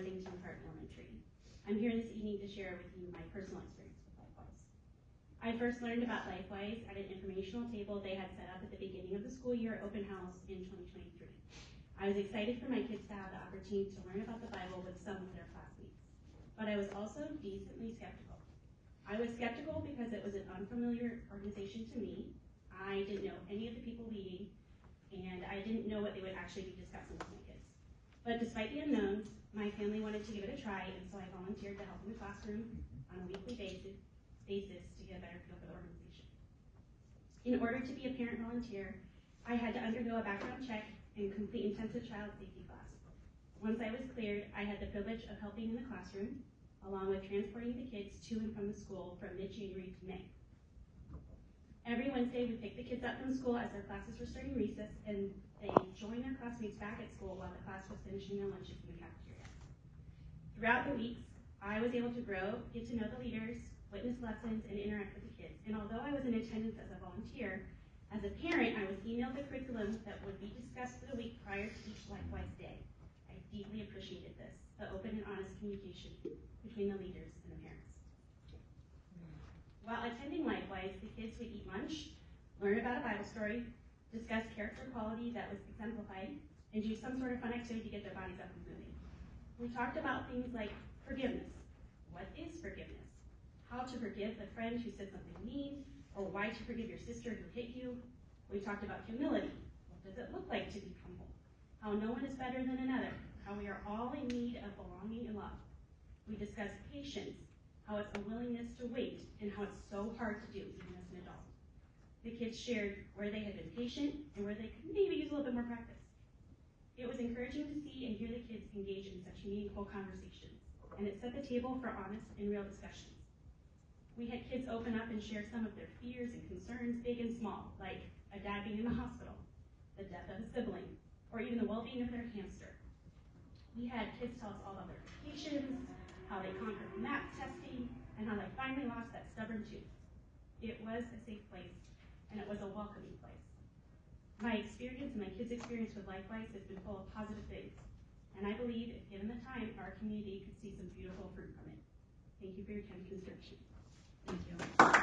Worthington Park Elementary. I'm here this evening to share with you my personal experience with Lifewise. I first learned about Lifewise at an informational table they had set up at the beginning of the school year open house in 2023. I was excited for my kids to have the opportunity to learn about the Bible with some of their classmates, but I was also decently skeptical. I was skeptical because it was an unfamiliar organization to me. I didn't know any of the people leading, and I didn't know what they would actually be discussing with my kids. But despite the unknowns, my family wanted to give it a try, and so I volunteered to help in the classroom on a weekly basis to get a better feel for the organization. In order to be a parent volunteer, I had to undergo a background check and complete intensive child safety class. Once I was cleared, I had the privilege of helping in the classroom, along with transporting the kids to and from the school from mid-January to May. Every Wednesday, we picked the kids up from school as their classes were starting recess, and they joined their classmates back at school while the class was finishing their lunches in the cafeteria. Throughout the weeks, I was able to grow, get to know the leaders, witness lessons, and interact with the kids. And although I was in attendance as a volunteer, as a parent, I was emailed the curriculum that would be discussed for the week prior to each Lifewise day. I deeply appreciated this, the open and honest communication between the leaders and the parents. While attending Lifewise, the kids would eat lunch, learn about a Bible story, discuss character quality that was exemplified, and do some sort of fun activity to get their bodies up and moving. We talked about things like forgiveness. What is forgiveness? How to forgive the friend who said something mean, or why to forgive your sister who hit you. We talked about humility. What does it look like to be humble? How no one is better than another. How we are all in need of belonging and love. We discussed patience, how it's a willingness to wait, and how it's so hard to do even as an adult. The kids shared where they had been patient and where they could maybe use a little bit more practice. It was encouraging to see and hear the kids engage in such meaningful conversations, and it set the table for honest and real discussions. We had kids open up and share some of their fears and concerns, big and small, like a dad being in the hospital, the death of a sibling, or even the well-being of their hamster. We had kids tell us all about their vacations, how they conquered math testing, and how they finally lost that stubborn tooth. It was a safe place, and it was a welcoming place. My experience and my kids' experience with Lifewise has been full of positive things, and I believe if given the time, our community could see some beautiful fruit from it. Thank you for your time and consideration. Thank you.